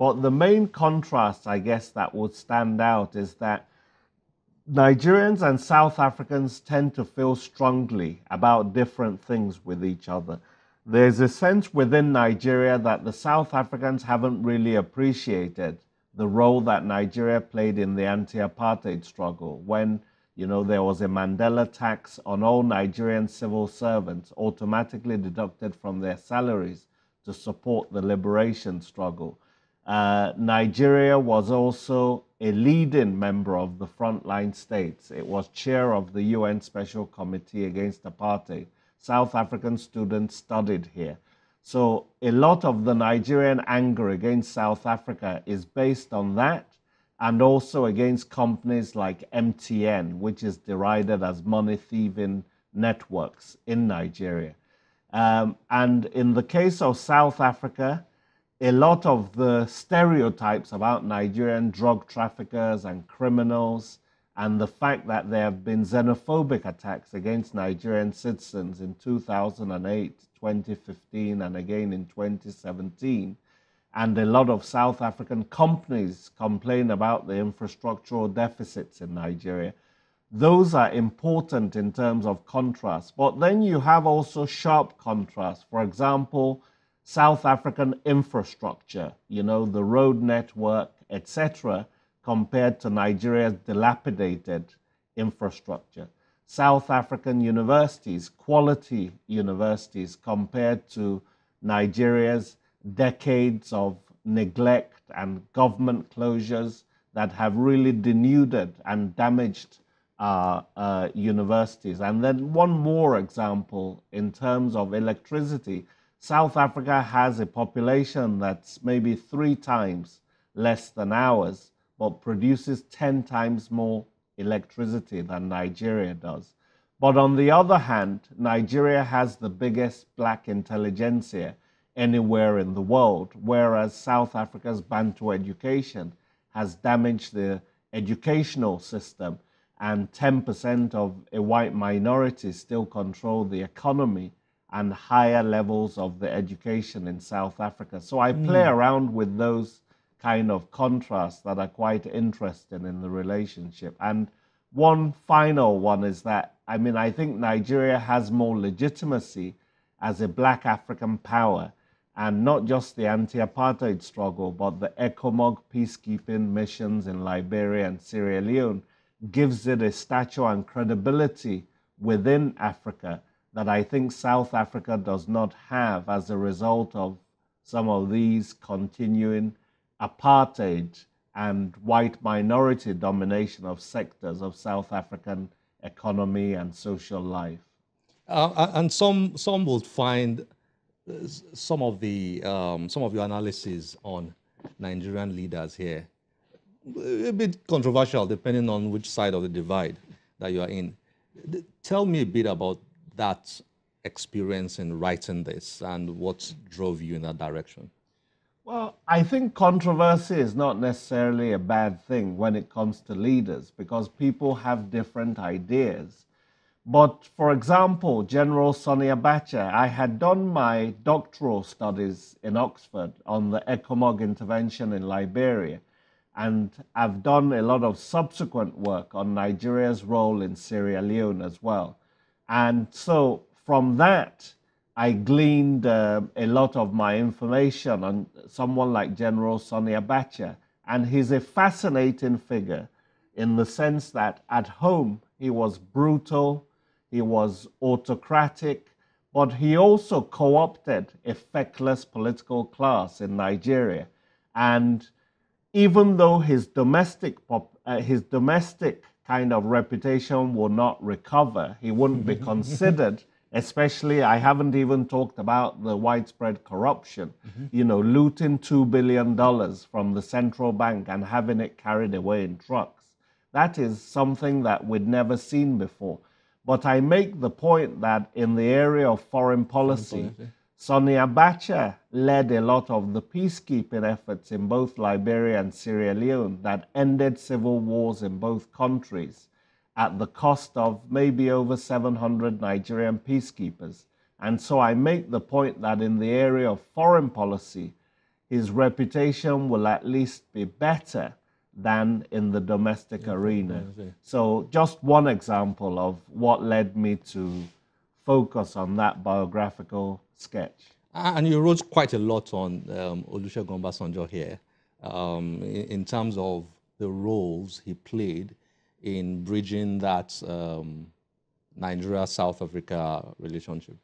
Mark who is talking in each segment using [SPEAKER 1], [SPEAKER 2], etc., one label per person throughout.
[SPEAKER 1] But the main contrast, I guess, that would stand out is that Nigerians and South Africans tend to feel strongly about different things with each other. There's a sense within Nigeria that the South Africans haven't really appreciated the role that Nigeria played in the anti-apartheid struggle when, there was a Mandela tax on all Nigerian civil servants automatically deducted from their salaries to support the liberation struggle. Nigeria was also a leading member of the frontline states. It was chair of the UN Special Committee Against Apartheid. South African students studied here. So a lot of the Nigerian anger against South Africa is based on that, and also against companies like MTN, which is derided as money thieving networks in Nigeria. And in the case of South Africa, a lot of the stereotypes about Nigerian drug traffickers and criminals, and the fact that there have been xenophobic attacks against Nigerian citizens in 2008, 2015, and again in 2017, and a lot of South African companies complain about the infrastructural deficits in Nigeria. Those are important in terms of contrast. But then you have also sharp contrast. For example, South African infrastructure, the road network, etc., compared to Nigeria's dilapidated infrastructure. South African universities, quality universities, compared to Nigeria's decades of neglect and government closures that have really denuded and damaged universities. And then one more example in terms of electricity. South Africa has a population that's maybe 3 times less than ours, but produces 10 times more electricity than Nigeria does. But on the other hand, Nigeria has the biggest black intelligentsia anywhere in the world, whereas South Africa's Bantu education has damaged the educational system, and 10% of a white minority still control the economy and higher levels of the education in South Africa. So I play around with those kind of contrasts that are quite interesting in the relationship. And one final one is that, I think Nigeria has more legitimacy as a black African power, and not just the anti-apartheid struggle, but the ECOMOG peacekeeping missions in Liberia and Sierra Leone gives it a stature and credibility within Africa that I think South Africa does not have as a result of some of these continuing apartheid and white minority domination of sectors of South African economy and social life.
[SPEAKER 2] And some would find some of your analysis on Nigerian leaders here a bit controversial, depending on which side of the divide that you are in. Tell me a bit about that experience in writing this and what drove you in that direction.
[SPEAKER 1] Well, I think controversy is not necessarily a bad thing when it comes to leaders, because people have different ideas. But for example, General Sonny Abacha, I had done my doctoral studies in Oxford on the ECOMOG intervention in Liberia, and I've done a lot of subsequent work on Nigeria's role in Sierra Leone as well. And so from that, I gleaned a lot of my information on someone like General Sonny Abacha. And he's a fascinating figure in the sense that at home, he was brutal, he was autocratic, but he also co-opted a feckless political class in Nigeria. And even though his domestic kind of reputation will not recover, he wouldn't be considered. Especially, I haven't even talked about the widespread corruption, looting $2 billion from the central bank and having it carried away in trucks. That is something that we'd never seen before. But I make the point that in the area of foreign policy, Sonny Abacha led a lot of the peacekeeping efforts in both Liberia and Sierra Leone that ended civil wars in both countries at the cost of maybe over 700 Nigerian peacekeepers. And so I make the point that in the area of foreign policy, his reputation will at least be better than in the domestic arena. So just one example of what led me to focus on that biographical sketch.
[SPEAKER 2] And you wrote quite a lot on Olusegun Obasanjo here, in terms of the roles he played in bridging that Nigeria-South Africa relationship.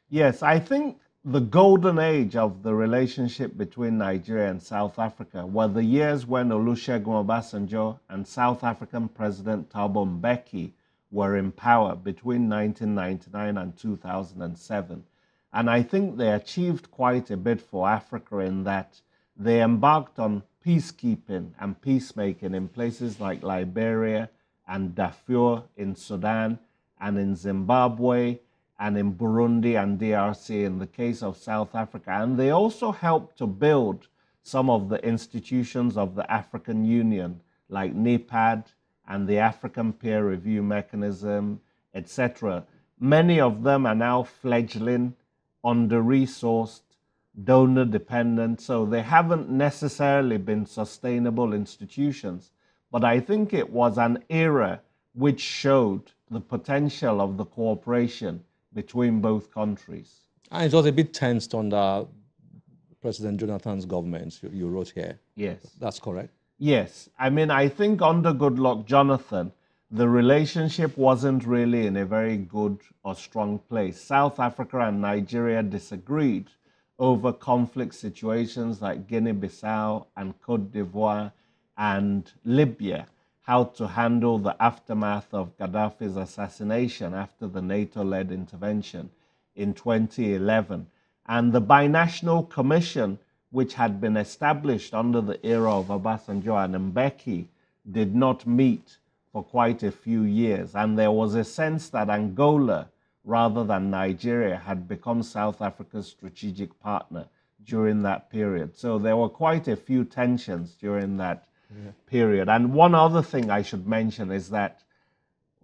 [SPEAKER 1] Yes, I think the golden age of the relationship between Nigeria and South Africa were the years when Olusegun Obasanjo and South African President Thabo Mbeki were in power between 1999 and 2007. And I think they achieved quite a bit for Africa in that they embarked on peacekeeping and peacemaking in places like Liberia and Darfur in Sudan and in Zimbabwe and in Burundi and DRC in the case of South Africa. And they also helped to build some of the institutions of the African Union, like NEPAD and the African Peer Review Mechanism, etc. Many of them are now fledgling, under-resourced, donor-dependent, so they haven't necessarily been sustainable institutions. But I think it was an era which showed the potential of the cooperation between both countries.
[SPEAKER 2] And it was a bit tensed under President Jonathan's government, you wrote here.
[SPEAKER 1] Yes.
[SPEAKER 2] That's correct?
[SPEAKER 1] Yes. I mean, I think under Goodluck Jonathan, the relationship wasn't really in a very good or strong place. South Africa and Nigeria disagreed over conflict situations like Guinea-Bissau and Cote d'Ivoire and Libya, how to handle the aftermath of Gaddafi's assassination after the NATO-led intervention in 2011. And the Binational Commission, which had been established under the era of Obasanjo and Mbeki, did not meet for quite a few years. And there was a sense that Angola, rather than Nigeria, had become South Africa's strategic partner during that period. So there were quite a few tensions during that period. And one other thing I should mention is that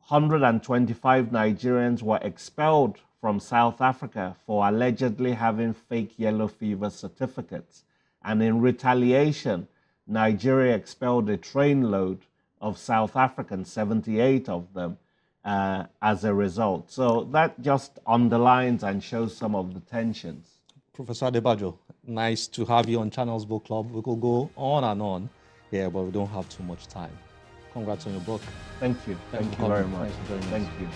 [SPEAKER 1] 125 Nigerians were expelled from South Africa for allegedly having fake yellow fever certificates. And in retaliation, Nigeria expelled a trainload of South Africans, 78 of them, as a result. So that just underlines and shows some of the tensions.
[SPEAKER 2] Professor Adebajo, nice to have you on Channels Book Club. We could go on and on here, but we don't have too much time. Congrats on your book.
[SPEAKER 1] Thank you. Thank you very much. Thank you.